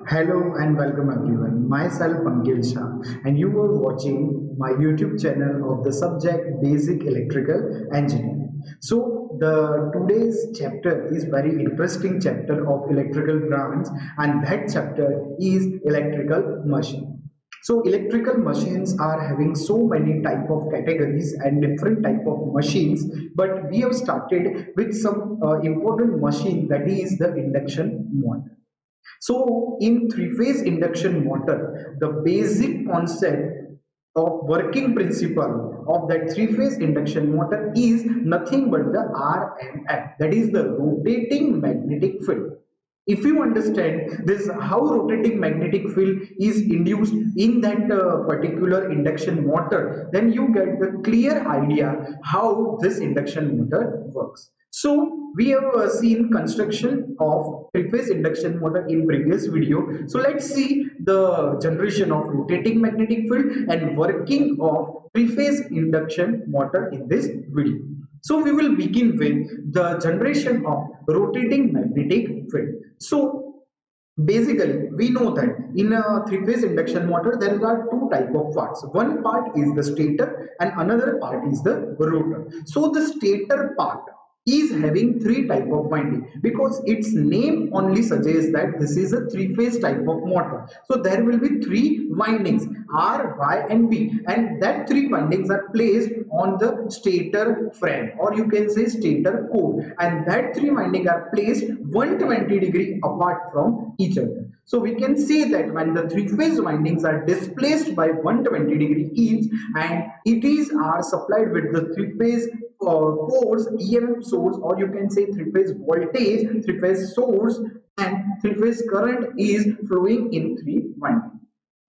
Hello and welcome everyone. Myself Pankaj Shah and you are watching my YouTube channel of the subject Basic Electrical Engineering. So the today's chapter is very interesting chapter of electrical branch, and that chapter is electrical machine. So electrical machines are having so many type of categories and different type of machines, but we have started with some important machine, that is the induction motor. So, in three-phase induction motor, the basic concept of working principle of that three-phase induction motor is nothing but the RMF, that is the rotating magnetic field. If you understand this, how rotating magnetic field is induced in that particular induction motor, then you get the clear idea how this induction motor works. So we have seen construction of three-phase induction motor in previous video. So let's see the generation of rotating magnetic field and working of three-phase induction motor in this video. So we will begin with the generation of rotating magnetic field. So basically, we know that in a three-phase induction motor, there are two type of parts. One part is the stator and another part is the rotor. So the stator part is having three type of winding because its name only suggests that this is a three-phase type of motor. So there will be three windings R, Y and B, and that three windings are placed on the stator frame, or you can say stator core, and that three windings are placed 120 degree apart from each other. So we can say that when the three-phase windings are displaced by 120 degree each, and it is are supplied with the three-phase force EMF source, or you can say three-phase voltage, three-phase source, and three-phase current is flowing in three windings,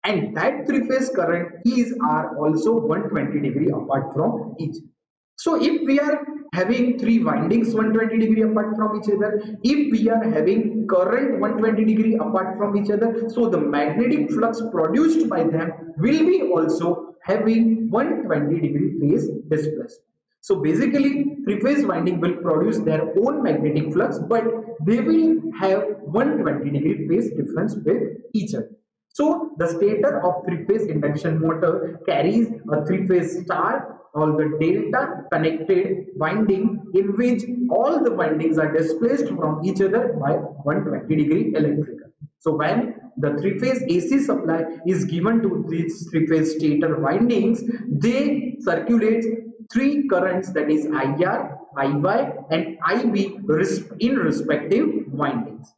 and that three-phase current is are also 120 degree apart from each. So if we are having three windings 120 degree apart from each other, if we are having current 120 degree apart from each other, so the magnetic flux produced by them will be also having 120 degree phase displacement. So basically, three-phase winding will produce their own magnetic flux, but they will have 120 degree phase difference with each other. So the stator of three-phase induction motor carries a three-phase star or the delta connected winding, in which all the windings are displaced from each other by 120 degree electrical. So when the three-phase AC supply is given to these three-phase stator windings, they circulate three currents, that is IR, IY and IB in respective windings.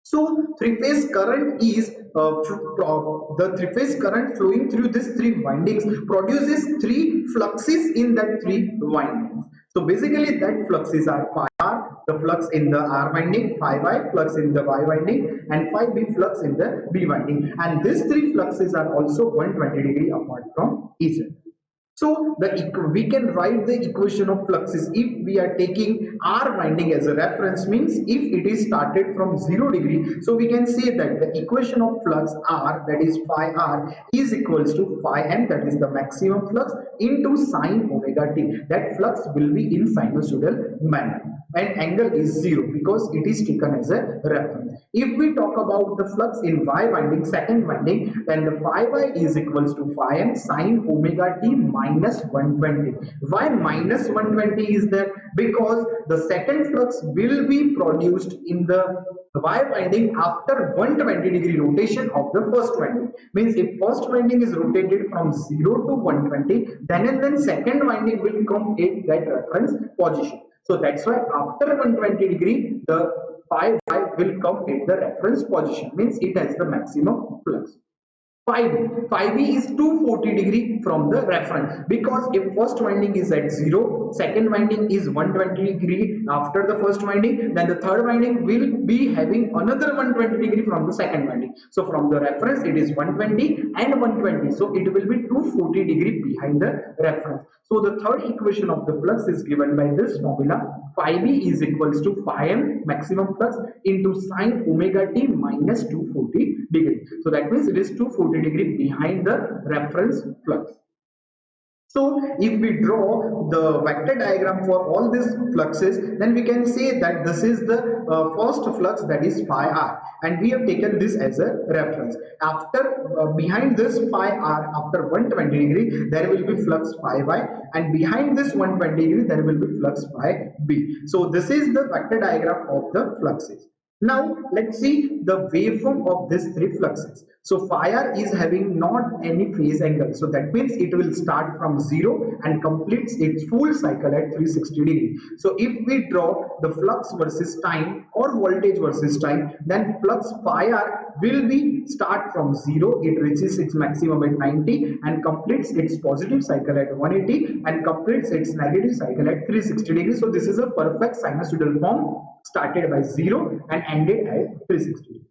So three-phase current is the three-phase current flowing through these three windings produces three fluxes in that three windings. So basically that fluxes are phi R, the flux in the R winding, phi Y flux in the Y winding, and phi B flux in the B winding. And these three fluxes are also 120 degree apart from each other. So we can write the equation of fluxes if we are taking R winding as a reference, means if it is started from 0 degree. So we can say that the equation of flux R, that is phi R, is equals to phi M, that is the maximum flux, into sine omega t. That flux will be in sinusoidal manner, and angle is 0 because it is taken as a reference. If we talk about the flux in Y winding, second winding, then the phi Y is equals to phi M sine omega t minus 120. Why minus 120 is there? Because the second flux will be produced in the Y winding after 120 degree rotation of the first winding. Means if first winding is rotated from 0 to 120, then second winding will come at that reference position. So that's why after 120 degree, the phi Y will come at the reference position, means it has the maximum flux. Phi B is 240 degree from the reference, because if first winding is at 0, second winding is 120 degree after the first winding, then the third winding will be having another 120 degree from the second winding. So from the reference it is 120 and 120, so it will be 240 degree behind the reference. So the third equation of the flux is given by this formula: phi B is equals to phi M maximum flux into sine omega t minus 240 degree. So that means it is 240 degree behind the reference flux. So if we draw the vector diagram for all these fluxes, then we can say that this is the first flux, that is phi r, and we have taken this as a reference. After behind this phi r, after 120 degree, there will be flux phi y, and behind this 120 degree, there will be flux phi b. So this is the vector diagram of the fluxes. Now let's see the waveform of these three fluxes. So phi r is having not any phase angle. So that means it will start from 0 and completes its full cycle at 360 degree. So if we draw the flux versus time or voltage versus time, then flux phi r will be start from 0, it reaches its maximum at 90 and completes its positive cycle at 180 and completes its negative cycle at 360 degree. So this is a perfect sinusoidal form, started by 0 and ended at 360.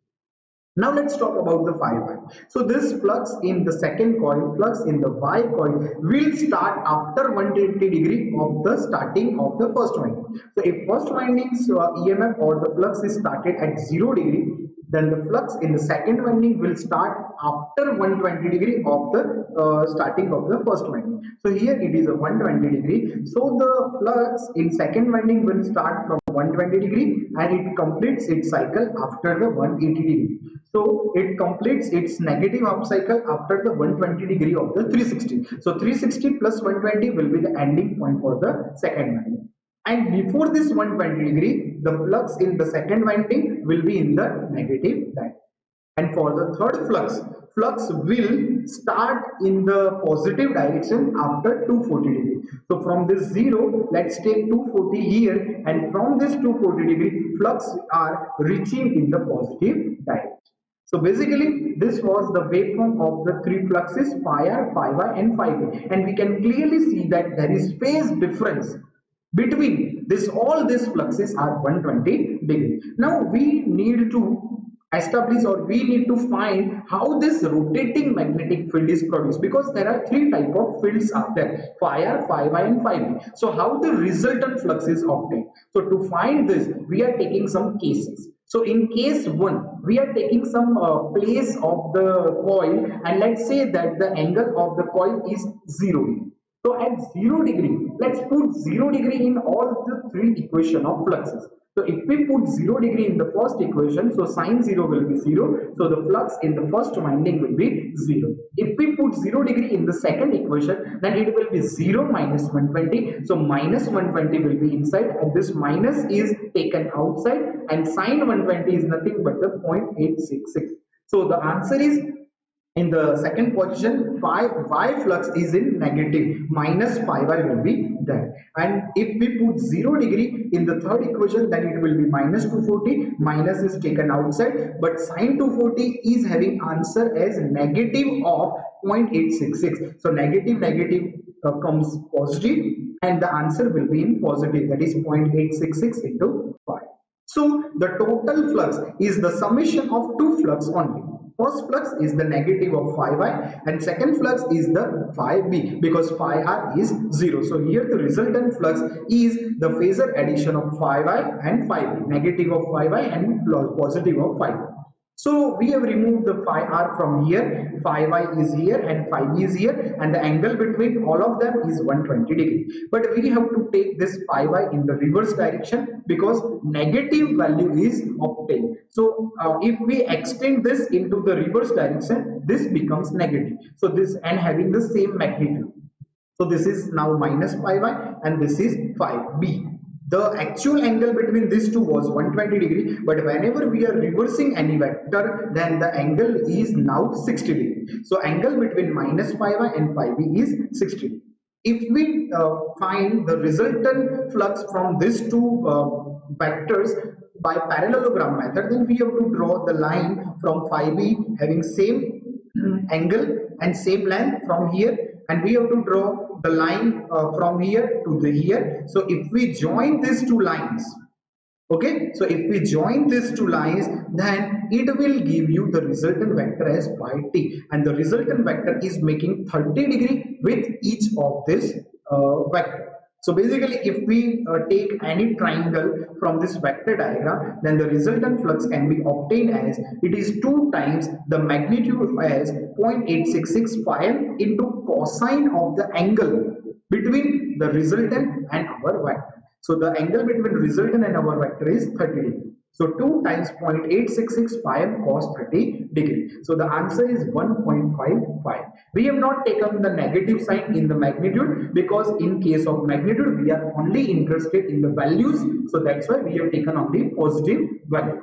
Now let's talk about the phi y. So this flux in the second coil, flux in the y coil will start after 180 degree of the starting of the first winding. So if first winding's EMF or the flux is started at 0 degree, then the flux in the second winding will start after 120 degree of the starting of the first winding. So here it is a 120 degree. So the flux in second winding will start from 120 degree and it completes its cycle after the 180 degree. So it completes its negative half cycle after the 120 degree of the 360. So 360 plus 120 will be the ending point for the second winding. And before this 120 degree, the flux in the second winding will be in the negative direction. And for the third flux, flux will start in the positive direction after 240 degree. So from this 0, let's take 240 here, and from this 240 degree, flux are reaching in the positive direction. So basically, this was the waveform of the three fluxes phi r, phi y, and phi b, and we can clearly see that there is phase difference between this. All these fluxes are 120 degree. Now we need to establish, or we need to find how this rotating magnetic field is produced, because there are three type of fields are there: phi r, phi y, and phi b. So how the resultant flux is obtained? So to find this, we are taking some cases. So in case 1, we are taking some place of the coil, and let's say that the angle of the coil is 0 degree. So at 0 degree, let's put 0 degree in all the three equation of fluxes. So if we put 0 degree in the first equation, so sine 0 will be 0. So the flux in the first winding will be 0. If we put 0 degree in the second equation, then it will be 0 minus 120. So minus 120 will be inside, and this minus is taken outside, and sine 120 is nothing but the 0.866. So the answer is, in the second position, phi y flux is in negative, minus phi y will be there. And if we put 0 degree in the third equation, then it will be minus 240, minus is taken outside, but sine 240 is having answer as negative of 0.866. So negative comes positive, and the answer will be in positive, that is 0.866 into phi. So the total flux is the summation of two flux only. First flux is the negative of phi y, and second flux is the phi b, because phi r is 0. So here the resultant flux is the phasor addition of phi y and phi b, negative of phi y and positive of phi b. So we have removed the phi r from here, phi y is here and phi b is here, and the angle between all of them is 120 degree. But we have to take this phi y in the reverse direction, because negative value is obtained. So if we extend this into the reverse direction, this becomes negative. So this, and having the same magnitude. So this is now minus phi y and this is phi b. The actual angle between these two was 120 degree, but whenever we are reversing any vector, then the angle is now 60 degree. So angle between minus phi y and phi b is 60 degree. If we find the resultant flux from these two vectors by parallelogram method, then we have to draw the line from phi b having same angle and same length from here, and we have to draw the line from here to the here. So if we join these two lines, okay, so if we join these two lines, then it will give you the resultant vector as phi t, and the resultant vector is making 30 degree with each of this vector. So basically, if we take any triangle from this vector diagram, then the resultant flux can be obtained as, it is 2 times the magnitude as 0.866 phi m into cosine of the angle between the resultant and our vector. So the angle between resultant and our vector is 30 degree. So 2 times 0.866 pi m cos 30 degree. So the answer is 1.55. We have not taken the negative sign in the magnitude because in case of magnitude we are only interested in the values. So that's why we have taken only positive value.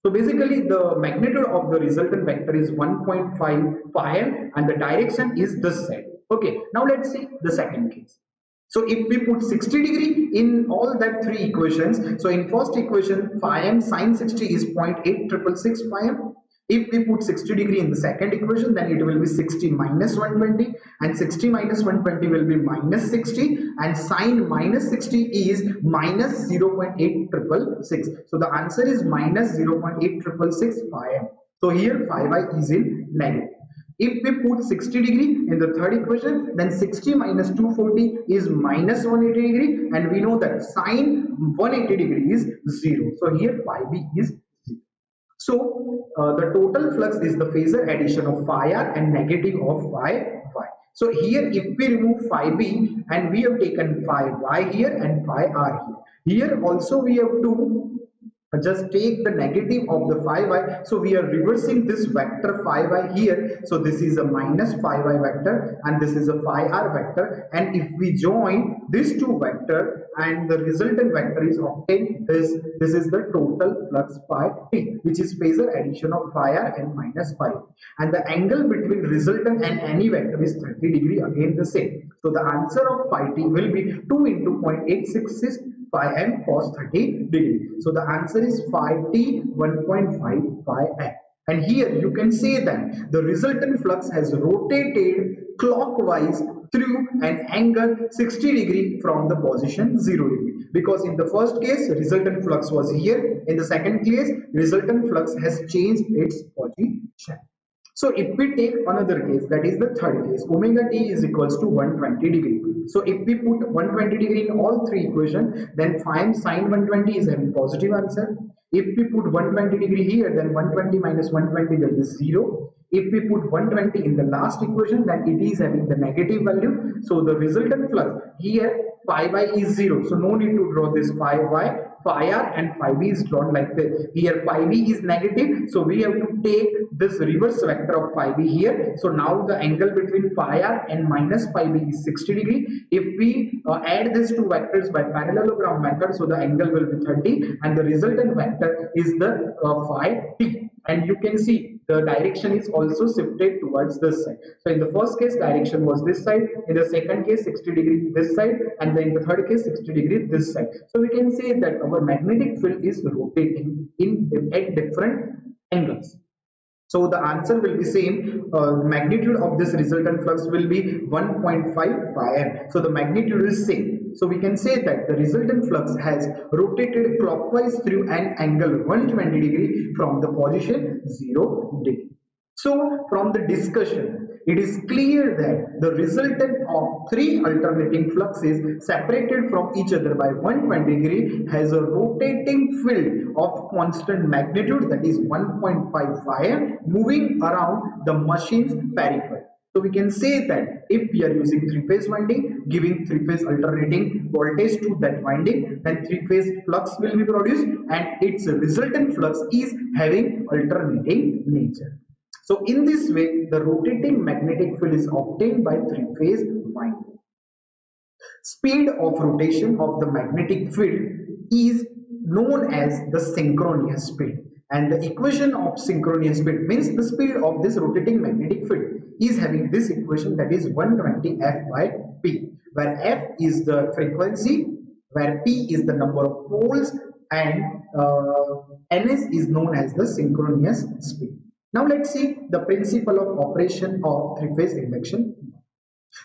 So basically the magnitude of the resultant vector is 1.5 pi m and the direction is this side. Okay, now let's see the second case. So if we put 60 degree in all that three equations, so in first equation phi m sine 60 is 0.8666 pi m. If we put 60 degree in the second equation, then it will be 60 minus 120, and 60 minus 120 will be minus 60, and sine minus 60 is minus 0.8666. So the answer is minus 0.8666 pi m. So here phi y is in negative. If we put 60 degree in the third equation, then 60 minus 240 is minus 180 degree, and we know that sine 180 degree is 0. So here phi b is 0. So the total flux is the phasor addition of phi r and negative of phi y. So here if we remove phi b and we have taken phi y here and phi r here. Here also we have to just take the negative of the phi y, so we are reversing this vector phi y here. So this is a minus phi y vector and this is a phi r vector, and if we join these two vectors and the resultant vector is obtained, this is the total flux phi t, which is phasor addition of phi r and minus phi, and the angle between resultant and any vector is 30 degree, again the same. So the answer of phi t will be 2 into 0.866 phi m cos 30 degree. So the answer is phi t 1.5 pi m. And here you can say that the resultant flux has rotated clockwise through an angle 60 degree from the position 0 degree. Because in the first case resultant flux was here, in the second case resultant flux has changed its position. So if we take another case, that is the third case, omega t is equals to 120 degree. So if we put 120 degree in all three equations, then find sine 120 is having positive answer. If we put 120 degree here, then 120 minus 120 will be 0. If we put 120 in the last equation, then it is having the negative value. So the resultant flux here phi y is 0. So no need to draw this phi y. Phi r and phi b is drawn like this. Here phi b is negative, so we have to take this reverse vector of phi b here. So now the angle between phi r and minus phi b is 60 degree. If we add these two vectors by parallelogram method, so the angle will be 30, and the resultant vector is the phi t. And you can see the direction is also shifted towards this side. So in the first case direction was this side, in the second case 60 degree this side, and then in the third case 60 degree this side. So we can say that our magnetic field is rotating at different angles. So the answer will be same. Magnitude of this resultant flux will be 1.5 pi m. So the magnitude is same. So we can say that the resultant flux has rotated clockwise through an angle 120 degree from the position 0 degree. So from the discussion, it is clear that the resultant of three alternating fluxes separated from each other by 120 degree has a rotating field of constant magnitude, that is 1.5 phi m, moving around the machine's periphery. So we can say that if we are using three-phase winding, giving three-phase alternating voltage to that winding, then three-phase flux will be produced and its resultant flux is having alternating nature. So in this way, the rotating magnetic field is obtained by three-phase winding. Speed of rotation of the magnetic field is known as the synchronous speed. And the equation of synchronous speed means the speed of this rotating magnetic field is having this equation, that is 120 f by p, where f is the frequency, where p is the number of poles, and ns is known as the synchronous speed. Now let's see the principle of operation of three-phase induction.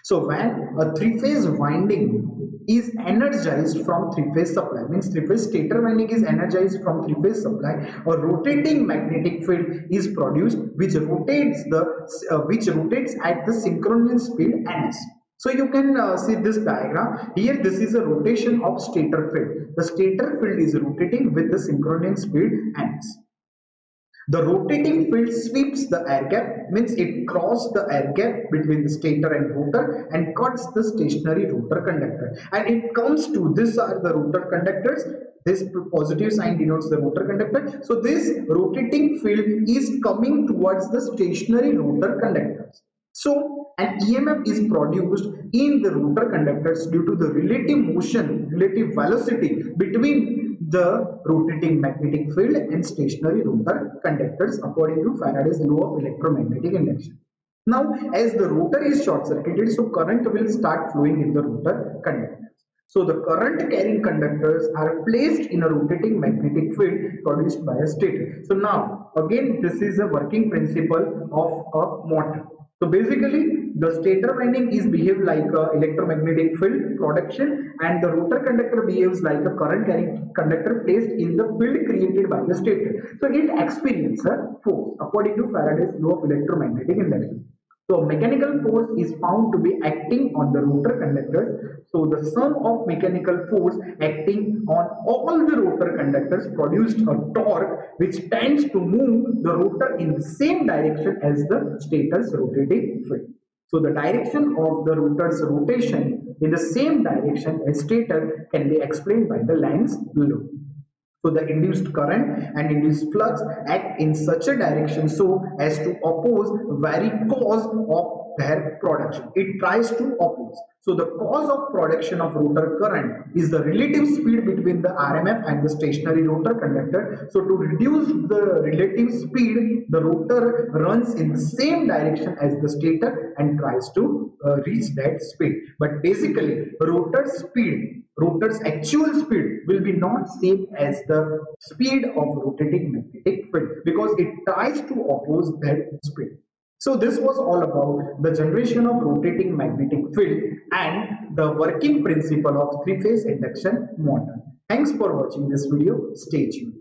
So when a three-phase winding is energized from three-phase supply, means three-phase stator winding is energized from three-phase supply, a rotating magnetic field is produced which rotates at the synchronous speed ns. So you can see this diagram here. This is a rotation of stator field. The stator field is rotating with the synchronous speed ns. The rotating field sweeps the air gap, means it crosses the air gap between the stator and rotor and cuts the stationary rotor conductor. And it comes to this are the rotor conductors. This positive sign denotes the rotor conductor. So this rotating field is coming towards the stationary rotor conductors. So an EMF is produced in the rotor conductors due to the relative motion, relative velocity between the rotating magnetic field and stationary rotor conductors according to Faraday's law of electromagnetic induction. Now, as the rotor is short circuited, so current will start flowing in the rotor conductors. So the current carrying conductors are placed in a rotating magnetic field produced by a stator. So now again this is a working principle of a motor. So basically the stator winding is behave like a electromagnetic field production and the rotor conductor behaves like a current carrying conductor placed in the field created by the stator. So it experiences a force according to Faraday's law of electromagnetic induction. So mechanical force is found to be acting on the rotor conductors. So the sum of mechanical force acting on all the rotor conductors produced a torque which tends to move the rotor in the same direction as the stator's rotating field. So the direction of the rotor's rotation in the same direction as stator can be explained by the lines below. So the induced current and induced flux act in such a direction so as to oppose very cause of their production. It tries to oppose. So the cause of production of rotor current is the relative speed between the RMF and the stationary rotor conductor. So to reduce the relative speed, the rotor runs in the same direction as the stator and tries to reach that speed. But basically, rotor's actual speed will be not same as the speed of rotating magnetic field because it tries to oppose that speed. So this was all about the generation of rotating magnetic field and the working principle of three-phase induction motor. Thanks for watching this video. Stay tuned.